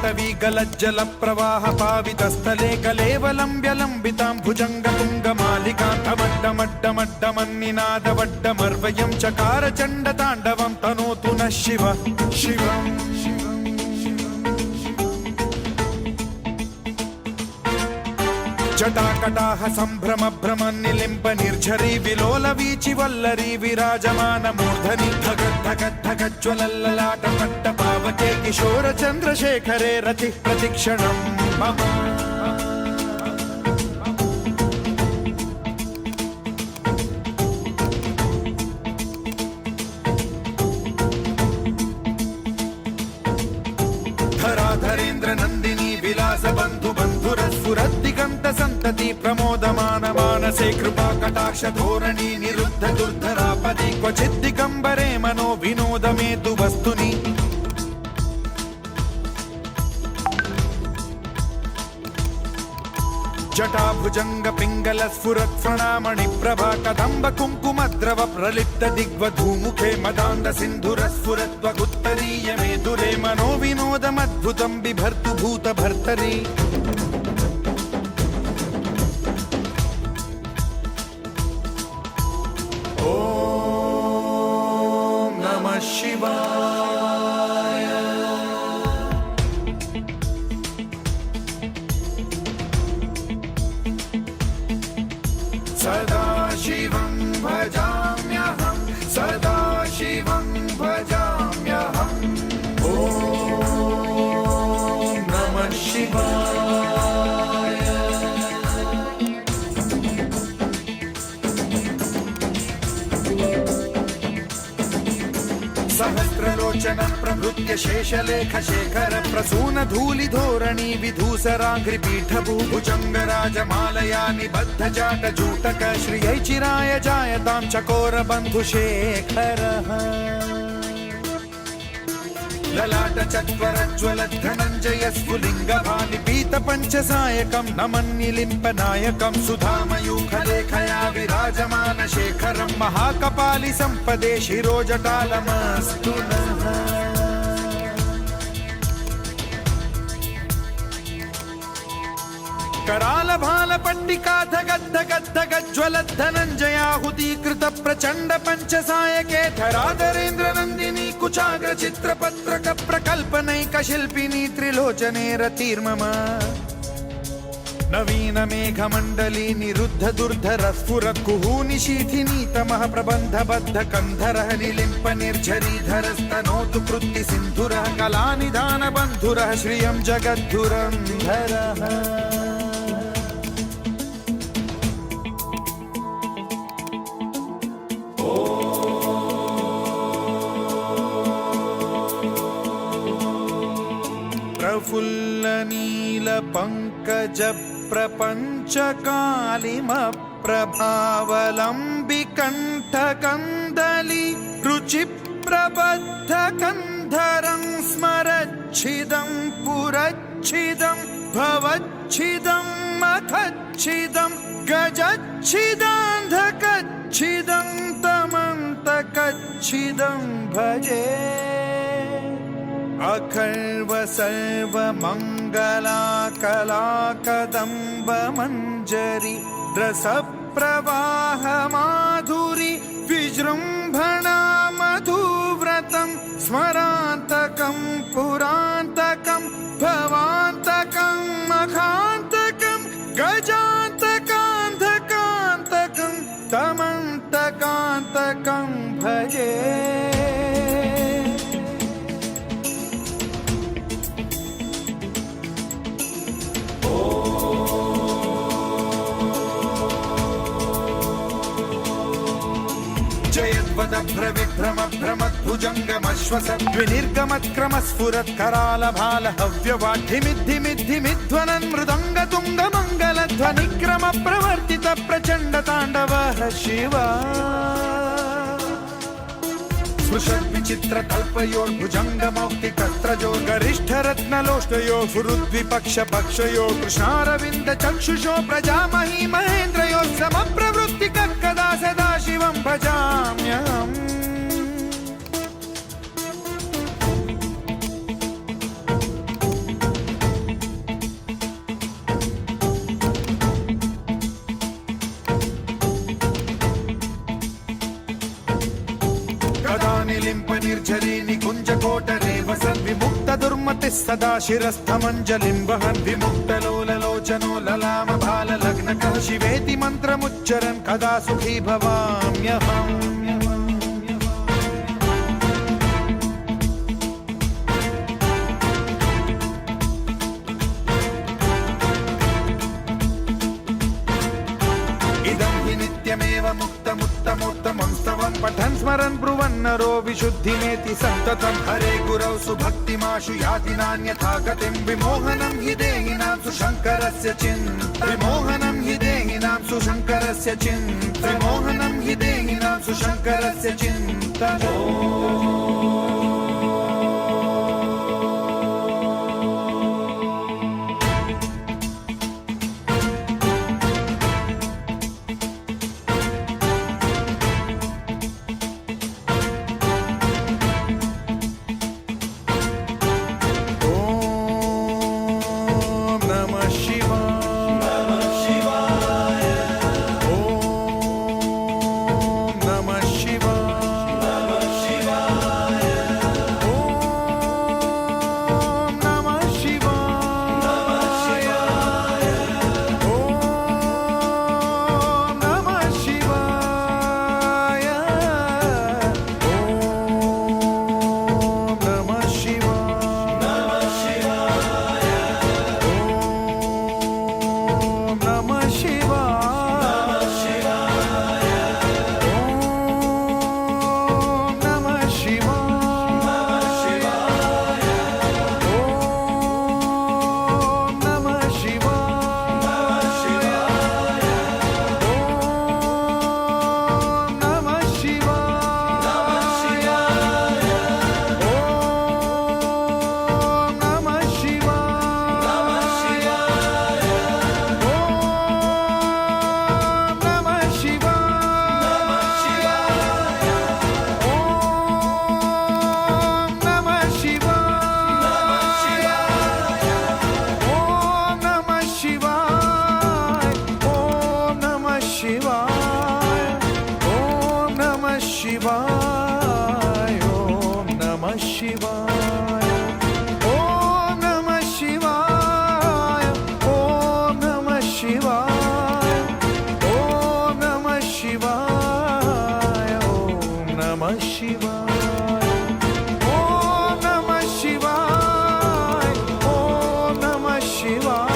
पाटवी गलज्जल प्रवाह पावितस्थले कलेवलम्ब्यलम्बितां भुजङ्गतुङ्गमालिकान्तमड्डमड्डमड्डमन्निनादवड्डमर्वयं चकार चण्डताण्डवं तनोतु नः शिव शिवम् जटाकटाह सम्भ्रम भ्रम निलिम्ब निर्झरी विलोल वीचि वल्लरी विराजमान मूर्धनि धगद्धगद्धगज्ज्वलल्ललाट पट्ट पावके किशोर चन्द्रशेखरे रति प्रतिक्षणं मम धराधरेन्द्र नन्दिनी विलास बन्धु बन्धुरस्फुरद्दिगन्त सन्तति प्रमोदमान मानसे कृपा कटाक्ष धोरणी निरुद्ध दुर्धरापदि क्वचित् दिगम्बरे मनो विनोदमेतु वस्तुनि जटाभुजंग पिंगल स्फुरत् प्रणामणि प्रभा कदम्ब कुङ्कुमद्रव प्रलिप्त दिग्वधूमुखे मदान्ध सिन्धुर स्फुरत्वगुत्तरीय मेदुरे मनो विनोदमद्भुतं बिभर्तु भूत भर्तरि ॐ नमः शिवाय सदा शिवं भजाम्यहं सदा शिवं भजाम्यहम् ॐ नमः शिवाय सहस्रलोचन प्रभृत्य शेषलेख शेखर प्रसून धूलि धोरणी विधूसराघ्रि पीठभूभुजंग राजमालया निबद्ध जाट जूटक श्रियै चिराय जायतां चकोर बन्धुशेखरः ललाट चत्वर ज्वलत् धनञ्जय स्फुलिङ्ग भानिपीत पञ्चसायकं नमन्निलिम्प नायकं सुधामयूखलेखया विराजमान शेखरं महाकपालि सम्पदे शिरोजटालमस्तु नः कराल भाल पट्टिका धगद्धगद्धगज्ज्वलत् धनञ्जयाहुतीकृत प्रचण्ड पञ्चसायके धराधरेन्द्र नन्दिनी कुचाग्र चित्रपत्रक प्रकल्पनैक शिल्पिनी त्रिलोचने रतिर्मम नवीन मेघमण्डली निरुद्ध दुर्धर स्फुरत् कुहूनिशीथिनी तमः प्रबन्ध बद्ध कन्धरः निलिम्प निर्झरीधरस्तनोतु कृत्ति सिन्धुरः कलानिधान बन्धुरः श्रियं जगद्धुरन्धरः प्रफुल्ल नील पंकज प्रपंच कालिम प्रभावलंबि कंठ कंदली रुचि प्रबद्ध कंधरं स्मरच्छिदं पुरच्छिदं भवच्छिदं मखच्छिदं गजच्छिदान्धकच्छिदं तमन्तकच्छिदं भजे अखर्व सर्व मंगला कला कदम्ब मंजरी रस प्रवाह माधुरी विजृंभणा मधुव्रतं स्मरान्तकं पुरान्तकं भवान्तकं मखान्तकं गजान्तकान्धकान्तकं तमन्तकान्तकं भजे भ्रविभ्रम भ्रमद्भुजङ्गमश्वसद्विनिर्गमत्क्रमस्फुरत् कराल भाल हव्यवाढ्यमिद्धिमिद्धिमिध्वनन् मृदङ्ग तुङ्ग मङ्गलध्वनिक्रम प्रवर्तित प्रचण्ड ताण्डवः शिवा स्पृशद्विचित्र कल्पयोर्भुजङ्गमौक्तिकस्त्रजो गरिष्ठ रत्नलोष्टयो फुरुद्विपक्ष पक्षयो कृष्णारविन्द चक्षुषो प्रजामही महेन्द्रयो समप्रवृत्तिकः कदा सदा शिवं भजाम्यहम् निशाचरी निकुञ्जकोटरे वसन् विमुक्तदुर्मतिः सदा शिरस्थमञ्जलिं वहन् विमुक्तलोललोचनो ललामभाललग्नकः शिवेति मन्त्रमुच्चरन् कदा सुखी भवाम्यहम् नित्यमेव मुक्तमुत्तमोत्तमं स्तवन् पठन् स्मरन् ब्रुवन् नरो विशुद्धिमेति सन्ततं हरे गुरौ सुभक्तिमाशु याति नान्यथा गतिं विमोहनं हि देहिनां सुशङ्करस्य विमोहनं हि देहिनां सुशङ्करस्य विमोहनं हि देहिनां सुशङ्करस्य चिन्तनम् शिवाय ओम नमः शिवाय ओम नमः शिवाय ओम नमः शिवाय ओम नमः शिवाय ओम नमः शिवाय ओम नमः शिवाय ओम नमः शिवाय